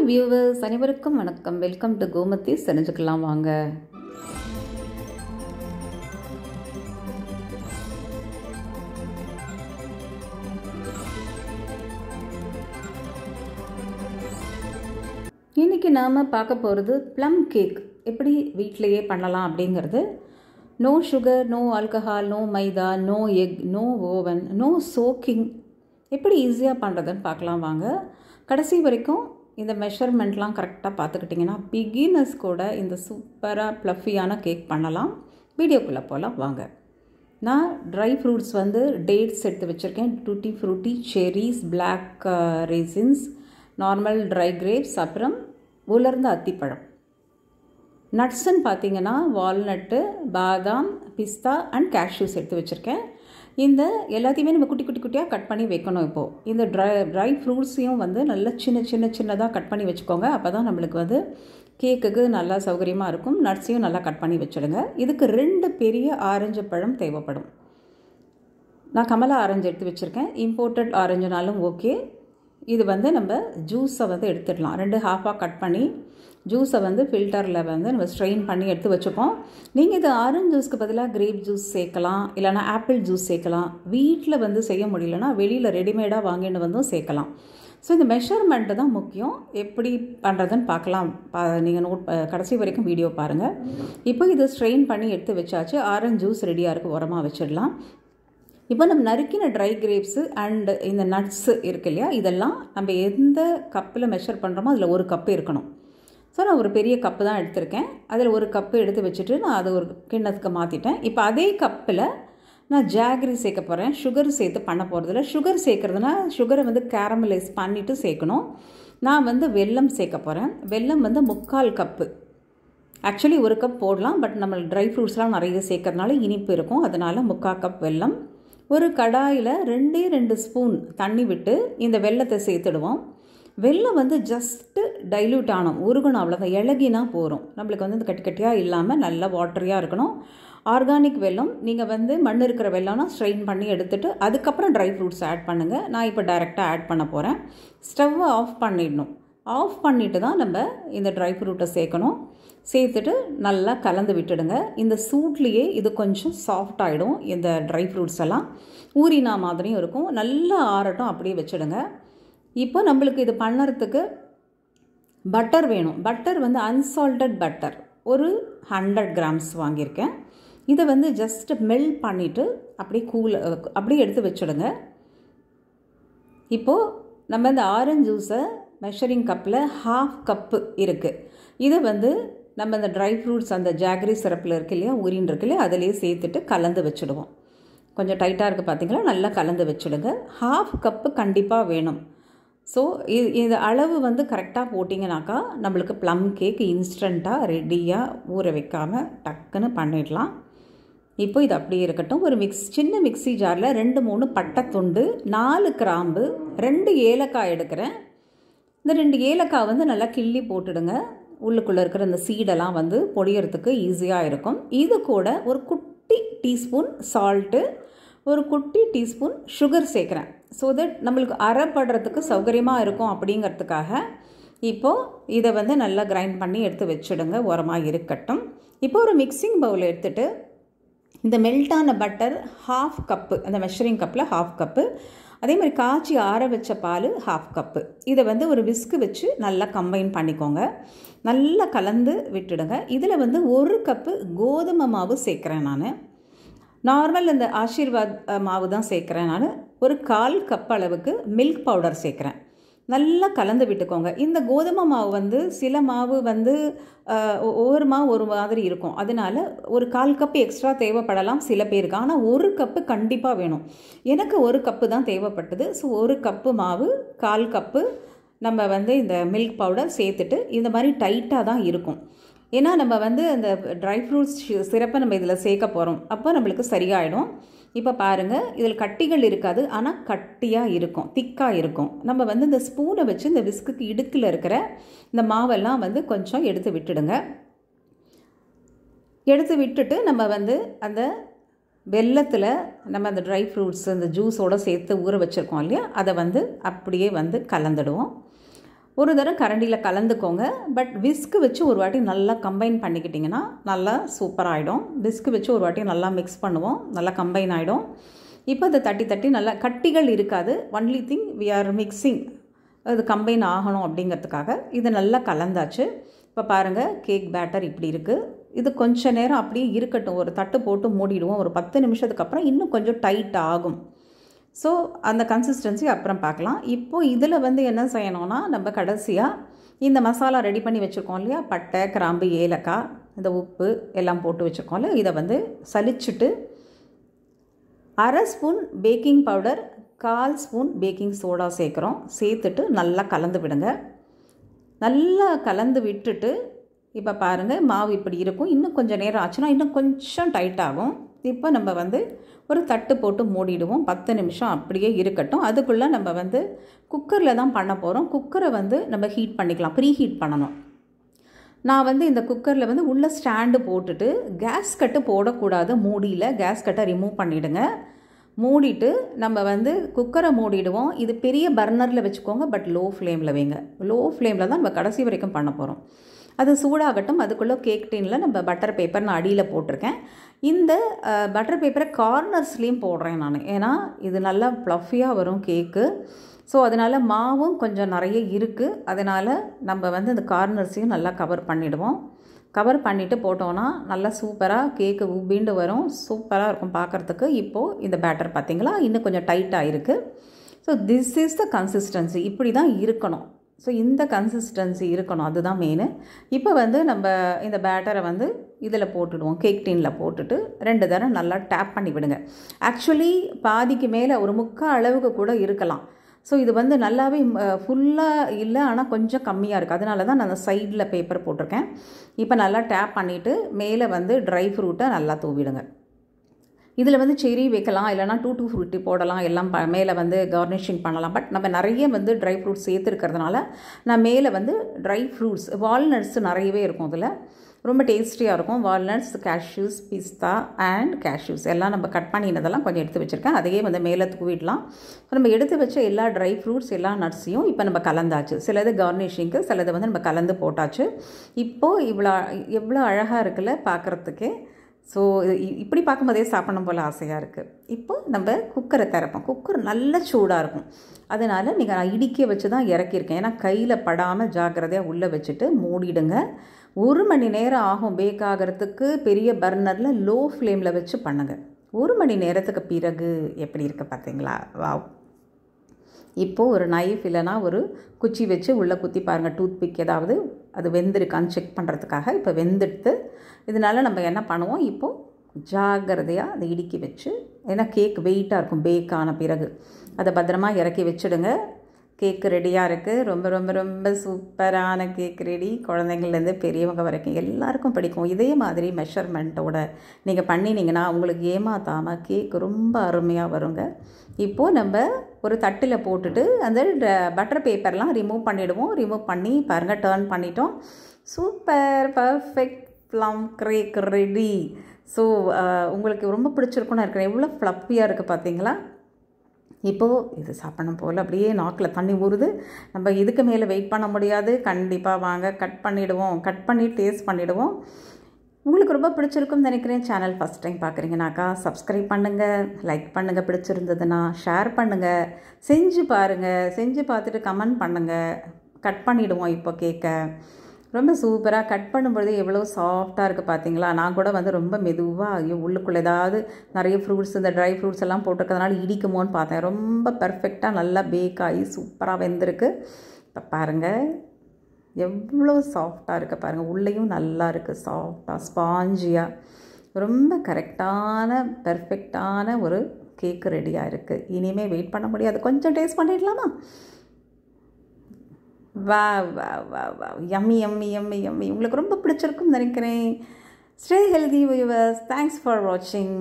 Hi viewers, அனைவருக்கும் வணக்கம். Welcome to Gomathi. தெரிஞ்சுக்கலாம் வாங்க. இன்றைக்கி நாம் பார்க்க போகிறது ப்ளம் கேக் எப்படி வீட்டிலையே பண்ணலாம் அப்படிங்கிறது. No sugar, no alcohol, no maida, no egg, no oven, no soaking. எப்படி ஈஸியாக பண்ணுறதுன்னு பார்க்கலாம் வாங்க. கடைசி வரைக்கும் இந்த மெஷர்மெண்ட்லாம் கரெக்டாக பார்த்துக்கிட்டிங்கன்னா பிகினர்ஸ் கூட இந்த சூப்பராக ப்ளஃபியான கேக் பண்ணலாம். வீடியோக்குள்ளே போகலாம் வாங்க. நான் ட்ரை ஃப்ரூட்ஸ் டேட்ஸ் எடுத்து வச்சுருக்கேன். Tutti frutti, cherries, black raisins, normal dry grapes, அப்புறம் உலர்ந்த அத்திப்பழம். நட்ஸ்ன்னு பார்த்தீங்கன்னா வால்நட்டு, பாதாம், பிஸ்தா அண்ட் கேஷ்யூஸ் எடுத்து வச்சுருக்கேன். இந்த எல்லாத்தையுமே நம்ம குட்டி குட்டியாக கட் பண்ணி வைக்கணும். இப்போது இந்த ட்ரை ஃப்ரூட்ஸையும் நல்லா சின்னதாக கட் பண்ணி வச்சுக்கோங்க. அப்போ தான் நம்மளுக்கு கேக்குக்கு நல்லா சௌகரியமாக இருக்கும். நட்ஸையும் நல்லா கட் பண்ணி வச்சுடுங்க. இதுக்கு 2 பெரிய ஆரஞ்சு பழம் தேவைப்படும். நான் கமலா ஆரஞ்சு எடுத்து வச்சுருக்கேன். இம்போர்ட்டட் ஆரஞ்சுனாலும் ஓகே. இது நம்ம ஜூஸை எடுத்துடலாம். 2 ஹாஃபாக கட் பண்ணி ஜூஸை ஃபில்டரில் நம்ம ஸ்ட்ரெயின் பண்ணி எடுத்து வச்சுப்போம். நீங்கள் இது ஆரஞ்சு ஜூஸ்க்கு பதிலாக கிரேப் ஜூஸ் சேர்க்கலாம், இல்லைனா ஆப்பிள் ஜூஸ் சேர்க்கலாம். வீட்டில் செய்ய முடியலன்னா வெளியில் ரெடிமேடாக வாங்கிட்டு சேர்க்கலாம். ஸோ இந்த மெஷர்மெண்ட்டு தான் முக்கியம். எப்படி பண்ணுறதுன்னு பார்க்கலாம். நீங்கள் கடைசி வரைக்கும் வீடியோ பாருங்கள். இப்போ இதை ஸ்ட்ரெயின் பண்ணி எடுத்து வச்சாச்சு. ஆரஞ்சு ஜூஸ் ரெடியாக இருக்குது. உரமாக வச்சிடலாம். இப்போ நம்ம நறுக்கின ட்ரை கிரேப்ஸு அண்டு இந்த நட்ஸு இருக்கு இல்லையா, இதெல்லாம் நம்ம எந்த கப்பில் மெஷர் பண்ணுறோமோ அதில் 1 கப்பு இருக்கணும். ஸோ நான் ஒரு பெரிய கப்பு தான் எடுத்திருக்கேன். அதில் 1 கப்பு எடுத்து வச்சுட்டு நான் அதை ஒரு கிண்ணத்துக்கு மாற்றிட்டேன். இப்போ அதே கப்பில் நான் ஜாகரி சேர்க்க போகிறேன். சுகர் சேர்த்து பண்ண போகிறதில்ல. சுகர் சேர்க்குறதுனா சுகரை கேரமலைஸ் பண்ணிவிட்டு சேர்க்கணும். நான் வெல்லம் சேர்க்க போகிறேன். வெல்லம் 3/4 கப்பு. ஆக்சுவலி 1 கப் போடலாம், பட் நம்ம ட்ரை ஃப்ரூட்ஸ்லாம் நிறைய சேர்க்கறதுனால இனிப்பு இருக்கும். அதனால் 3/4 கப் வெல்லம். ஒரு கடாயில் 2 ஸ்பூன் தண்ணி விட்டு இந்த வெல்லத்தை சேர்த்துடுவோம். வெல்லம் ஜஸ்ட்டு டைல்யூட் ஆகணும், உருகணும், அவ்வளோதான். இலகினா போகிறோம். நம்மளுக்கு கட்டி கட்டியாக இல்லாமல் நல்லா வாட்டரியாக இருக்கணும். ஆர்கானிக் வெல்லம். நீங்கள் மண் இருக்கிற வெல்லம்னா ஸ்ட்ரெயின் பண்ணி எடுத்துகிட்டு அதுக்கப்புறம் ட்ரை ஃப்ரூட்ஸ் ஆட் பண்ணுங்கள். நான் இப்போ டைரெக்டாக ஆட் பண்ண போகிறேன். ஸ்டவ்வை ஆஃப் பண்ணிடணும். ஆஃப் பண்ணிவிட்டு தான் நம்ம இந்த ட்ரை ஃப்ரூட்டை சேர்க்கணும். சேர்த்துட்டு நல்லா கலந்து விட்டுடுங்க. இந்த சூட்லேயே இது கொஞ்சம் சாஃப்ட் ஆகிடும். இந்த ட்ரை ஃப்ரூட்ஸ் எல்லாம் ஊறினா மாதிரியும் இருக்கும். நல்லா ஆறட்டும், அப்படியே வச்சுடுங்க. இப்போ நம்மளுக்கு இது பண்ணுறதுக்கு பட்டர் வேணும். பட்டர் அன்சால்டட் பட்டர் ஒரு 100 கிராம்ஸ் வாங்கியிருக்கேன். இதை ஜஸ்ட் மெல்ட் பண்ணிவிட்டு அப்படியே எடுத்து வச்சுடுங்க. இப்போது நம்ம இந்த ஆரஞ்சு ஜூஸை மெஷரிங் கப்பில் 1/2 கப்பு இருக்குது. இதை நம்ம இந்த ட்ரை ஃப்ரூட்ஸ் அந்த ஜாகரி சிரப்பில் இருக்கு இல்லையா, ஊரின் இருக்கு இல்லையா, அதிலேயே சேர்த்துட்டு கலந்து வச்சுடுவோம். கொஞ்சம் டைட்டாக இருக்குது பார்த்தீங்களா, நல்லா கலந்து வச்சுடுங்க. 1/2 கப்பு கண்டிப்பாக வேணும். ஸோ இது அளவு கரெக்டாக போட்டிங்கனாக்கா நம்மளுக்கு ப்ளம் கேக் இன்ஸ்டண்ட்டாக ரெடியாக ஊற வைக்காமல் டக்குன்னு பண்ணிடலாம். இப்போ இது அப்படியே இருக்கட்டும். ஒரு சின்ன மிக்ஸி ஜாரில் 2-3 பட்டை துண்டு, 4 கிராம்பு, 2 ஏலக்காய் எடுக்கிறேன். இந்த 2 ஏலக்காய் நல்லா கிள்ளி போட்டுடுங்க. உள்ளுக்குள்ளே இருக்கிற அந்த சீடெல்லாம் பொடியறதுக்கு ஈஸியாக இருக்கும். இது கூட ஒரு குட்டி டீஸ்பூன் சால்ட்டு, ஒரு குட்டி டீஸ்பூன் சுகர் சேர்க்குறேன். ஸோ தட் நம்மளுக்கு அரைப்படுறதுக்கு சௌகரியமாக இருக்கும் அப்படிங்கிறதுக்காக. இப்போது இதை நல்லா கிரைண்ட் பண்ணி எடுத்து வச்சுடுங்க. உரமாக இருக்கட்டும். இப்போ ஒரு மிக்சிங் பவுல் எடுத்துகிட்டு இந்த மெல்ட்டான பட்டர் 1/2 கப்பு, அந்த மெஷரிங் கப்பில் 1/2 கப்பு, அதே மாதிரி காய்ச்சி ஆற வச்ச பால் 1/2 கப்பு. இதை ஒரு விஸ்கு வச்சு நல்லா கம்பைன் பண்ணிக்கோங்க. நல்லா கலந்து விட்டுடுங்க. இதில் 1 கப்பு கோதுமை மாவு சேர்க்குறேன். நான் நார்மல் இந்த ஆஷீர்வாத் மாவு தான் சேர்க்குறேன். நான் ஒரு 1/4 கப் அளவுக்கு மில்க் பவுடர் சேர்க்குறேன். நல்லா கலந்து விட்டுக்கோங்க. இந்த கோதுமை மாவு சில மாவு ஒவ்வொரு மாவு ஒரு மாதிரி இருக்கும். அதனால் ஒரு 1/4 கப்பு எக்ஸ்ட்ரா தேவைப்படலாம் சில பேருக்கு. ஆனால் 1 கப்பு கண்டிப்பாக வேணும். எனக்கு 1 கப்பு தான் தேவைப்பட்டது. ஸோ 1 கப்பு மாவு, 1/4 கப்பு நம்ம இந்த மில்க் பவுடர் சேர்த்துட்டு இந்த மாதிரி டைட்டாக தான் இருக்கும். ஏன்னா நம்ம அந்த ட்ரை ஃப்ரூட்ஸ் சிரப்பை நம்ம இதில் சேர்க்க போகிறோம். அப்போ நம்மளுக்கு சரியாயிடும். இப்போ பாருங்கள், இதில் கட்டிகள் இருக்காது, ஆனால் கட்டியாக இருக்கும், திக்காக இருக்கும். நம்ம இந்த ஸ்பூனை வச்சு இந்த விஸ்குக்கு இடுக்கில் இருக்கிற இந்த மாவெல்லாம் கொஞ்சம் எடுத்து விட்டுடுங்க. எடுத்து விட்டுட்டு நம்ம அந்த வெல்லத்தில் நம்ம அந்த ட்ரை ஃப்ரூட்ஸ் அந்த ஜூஸோடு சேர்த்து ஊற வச்சுருக்கோம் இல்லையா, அதை அப்படியே கலந்துடுவோம். ஒரு தடவை கரண்டியில் கலந்துக்கோங்க. பட் விஸ்க்கு வச்சு ஒரு வாட்டி நல்லா கம்பைன் பண்ணிக்கிட்டிங்கன்னா நல்லா சூப்பராகிடும். விஸ்க்கு வச்சு ஒரு வாட்டி நல்லா மிக்ஸ் பண்ணுவோம், நல்லா கம்பைன் ஆகிடும். இப்போ அதை தட்டி தட்டி நல்லா கட்டிகள் இருக்காது. Only thing we are mixing, அது கம்பைன் ஆகணும் அப்படிங்கிறதுக்காக இது நல்லா கலந்தாச்சு. இப்போ பாருங்கள் கேக் பேட்டர் இப்படி இருக்குது. இது கொஞ்சம் நேரம் அப்படியே இருக்கட்டும், ஒரு தட்டு போட்டு மூடிடுவோம். ஒரு 10 நிமிஷத்துக்கு அப்புறம் இன்னும் கொஞ்சம் டைட் ஆகும். ஸோ அந்த கன்சிஸ்டன்சி அப்புறம் பார்க்கலாம். இப்போது இதில் என்ன செய்யணும்னா, நம்ம கடைசியாக இந்த மசாலா ரெடி பண்ணி வச்சுருக்கோம் இல்லையா, பட்டை, கிராம்பு, ஏலக்காய், இந்த உப்பு எல்லாம் போட்டு வச்சுருக்கோம் இல்லையா, இதை சலிச்சுட்டு 1/2 spoon baking powder, 1/4 spoon baking soda சேர்க்குறோம். சேர்த்துட்டு நல்லா கலந்து விடுங்க. நல்லா கலந்து விட்டுட்டு இப்போ பாருங்கள் மாவு இப்படி இருக்கும். இன்னும் கொஞ்சம் நேரம் ஆச்சுன்னா இன்னும் கொஞ்சம் டைட் ஆகும். இப்போ நம்ம ஒரு தட்டு போட்டு மூடிடுவோம். 10 நிமிஷம் அப்படியே இருக்கட்டும். அதுக்குள்ளே நம்ம குக்கரில் தான் பண்ண போகிறோம். குக்கரை நம்ம ஹீட் பண்ணிக்கலாம், ப்ரீ ஹீட் பண்ணணும். நான் இந்த குக்கரில் உள்ள ஸ்டாண்டு போட்டுட்டு கேஸ் கட்டு போடக்கூடாது. மூடியில் கேஸ் கட்டை ரிமூவ் பண்ணிவிடுங்க. மூடிட்டு நம்ம குக்கரை மூடிடுவோம். இது பெரிய பர்னரில் வச்சுக்கோங்க, பட் லோ ஃப்ளேமில் வைங்க. லோ ஃப்ளேமில் தான் நம்ம கடைசி வரைக்கும் பண்ண போகிறோம். அது சூடாகட்டும். அதுக்குள்ளே கேக் டின்னில் நம்ம பட்டர் பேப்பர் நான் அடியில் போட்டிருக்கேன். இந்த பட்டர் பேப்பரை கார்னர்ஸ்லேயும் போடுறேன் நான், ஏன்னா இது நல்லா ப்ளஃபியாக வரும் கேக்கு. ஸோ அதனால் மாவும் கொஞ்சம் நிறைய இருக்குது. அதனால் நம்ம இந்த கார்னர்ஸையும் நல்லா கவர் பண்ணிவிடுவோம். கவர் பண்ணிவிட்டு போட்டோன்னா நல்லா சூப்பராக கேக்கு உப்பிண்டு வரும். சூப்பராக இருக்கும் பார்க்குறதுக்கு. இப்போது இந்த பேட்டர் பார்த்திங்களா இன்னும் கொஞ்சம் டைட்டாக இருக்குது. So this is the consistency. இப்படி தான் இருக்கணும். ஸோ இந்த கன்சிஸ்டன்சி இருக்கணும், அதுதான் மெயின். இப்போ நம்ம இந்த பேட்டரை இதில் போட்டுடுவோம். கேக் டின்னில் போட்டுட்டு 2 தடவை நல்லா டேப் பண்ணி விடுங்க. ஆக்சுவலி பாதிக்கு மேலே ஒரு 3/4 அளவுக்கு கூட இருக்கலாம். ஸோ இது நல்லாவே ஃபுல்லாக இல்லை, ஆனால் கொஞ்சம் கம்மியாக இருக்குது. அதனால தான் நான் சைடில் பேப்பர் போட்டிருக்கேன். இப்போ நல்லா டேப் பண்ணிவிட்டு மேலே ட்ரை ஃப்ரூட்டை நல்லா தூவிடுங்க. இதில் செரி வைக்கலாம், இல்லைனா டூ ஃப்ரூட்டி போடலாம், எல்லாம் மேலே கார்னிஷிங் பண்ணலாம். பட் நம்ம நிறைய ட்ரை ஃப்ரூட்ஸ் சேர்த்துருக்கிறதுனால நான் மேலே ட்ரை ஃப்ரூட்ஸ், வால்நட்ஸ் நிறையவே இருக்கும். அதில் ரொம்ப டேஸ்டியாக இருக்கும். வால்நட்ஸ், கேஷ்யூஸ், பிஸ்தா அண்ட் கேஷ்யூஸ் எல்லாம் நம்ம கட் பண்ணினதெல்லாம் கொஞ்சம் எடுத்து வச்சுருக்கேன். அதையே மேலே தூவிடலாம். நம்ம எடுத்து வச்ச எல்லா ட்ரை ஃப்ரூட்ஸ், எல்லா நட்ஸையும் இப்போ நம்ம கலந்தாச்சு. சிலது கார்னிஷிங்க்கு, சிலது நம்ம கலந்து போட்டாச்சு. இப்போது எவ்வளோ அழகாக இருக்குல்ல பார்க்குறதுக்கே. ஸோ இப்படி பார்க்கும்போதே சாப்பிடணும் போல் ஆசையாக இருக்குது. இப்போ நம்ம குக்கரை திறப்போம். குக்கர் நல்ல சூடாக இருக்கும். அதனால் நான் இடிக்க வச்சு தான் இறக்கியிருக்கேன். ஏன்னா கையில் படாமல் ஜாக்கிரதையாக உள்ளே வச்சுட்டு மூடிடுங்க. 1 மணி நேரம் ஆகும் பேக் ஆகிறதுக்கு. பெரிய பர்னரில் லோ ஃப்ளேமில் வச்சு பண்ணுங்கள். 1 மணி நேரத்துக்கு பிறகு எப்படி இருக்குது பார்த்தீங்களா? வாவ். இப்போது ஒரு நைஃப் இல்லைனா ஒரு குச்சி வச்சு உள்ளே குத்தி பாருங்கள், டூத் பிக் ஏதாவது அது வெந்திருக்கான்னு செக் பண்ணுறதுக்காக. இப்போ வெந்துடுத்து. இதனால் நம்ம என்ன பண்ணுவோம், இப்போது ஜாக்கிரதையாக அதை இடுக்கி வச்சு, ஏன்னா கேக் வெயிட்டாக இருக்கும் பேக் ஆன பிறகு, அதை பத்திரமா இறக்கி வச்சுடுங்க. கேக்கு ரெடியாக இருக்குது. ரொம்ப ரொம்ப ரொம்ப சூப்பரான கேக் ரெடி. குழந்தைங்கள்லேருந்து பெரியவங்க வரைக்கும் எல்லாருக்கும் பிடிக்கும். இதே மாதிரி மெஷர்மெண்ட்டோட நீங்கள் பண்ணினீங்கன்னா உங்களுக்கு ஏமாத்தாமல் கேக் ரொம்ப அருமையாக வருங்க. இப்போது நம்ம ஒரு தட்டில் போட்டுட்டு அந்த பட்டர் பேப்பர்லாம் ரிமூவ் பண்ணிவிடுவோம். ரிமூவ் பண்ணி பாருங்கள், டர்ன் பண்ணிட்டோம். Super perfect plum cake ready. So உங்களுக்கு ரொம்ப பிடிச்சிருக்குன்னு இருக்கிறேன். எவ்வளோ ஃப்ளப்பியாக இருக்குது பார்த்தீங்களா? இப்போது இது சாப்பிடணும் போல் அப்படியே நாக்கில் தண்ணி ஊறுது. நம்ம இதுக்கு மேலே வெயிட் பண்ண முடியாது. கண்டிப்பாக வாங்க, கட் பண்ணிவிடுவோம். கட் பண்ணி டேஸ்ட் பண்ணிவிடுவோம். உங்களுக்கு ரொம்ப பிடிச்சிருக்குன்னு நினைக்கிறேன். சேனல் ஃபஸ்ட் டைம் பார்க்குறீங்கனாக்கா சப்ஸ்கிரைப் பண்ணுங்கள், லைக் பண்ணுங்கள், பிடிச்சிருந்ததுன்னா ஷேர் பண்ணுங்கள், செஞ்சு பாருங்கள், செஞ்சு பார்த்துட்டு கமெண்ட் பண்ணுங்கள். கட் பண்ணிவிடுவோம் இப்போ கேக்கை. ரொம்ப சூப்பராக கட் பண்ணும்பொழுது எவ்வளோ சாஃப்டாக இருக்குது பார்த்தீங்களா? நான் கூட ரொம்ப மெதுவாக ஐயோ உள்ளுக்குள்ளே ஏதாவது நிறைய ஃப்ரூட்ஸ், இந்த ட்ரை ஃப்ரூட்ஸ் எல்லாம் போட்டிருக்கிறதுனால இடிக்குமோன்னு பார்த்தேன். ரொம்ப பர்ஃபெக்டாக நல்லா பேக் ஆகி சூப்பராக வெந்திருக்கு. இப்போ பாருங்கள் எவ்வளோ சாஃப்டாக இருக்குது பாருங்கள். உள்ளேயும் நல்லா இருக்குது, சாஃப்டாக ஸ்பாஞ்சியாக. ரொம்ப கரெக்டான பர்ஃபெக்டான ஒரு கேக்கு ரெடியாக இருக்குது. இனிமேல் வெயிட் பண்ண முடியாது. கொஞ்சம் டேஸ்ட் பண்ணிடலாமா? வா வா வா வா, யம்மி யம்மி யம்மி யம்மி. உங்களுக்கு ரொம்ப பிடிச்சிருக்குன்னு நினைக்கிறேன். Stay healthy viewers. Thanks for வாட்சிங்.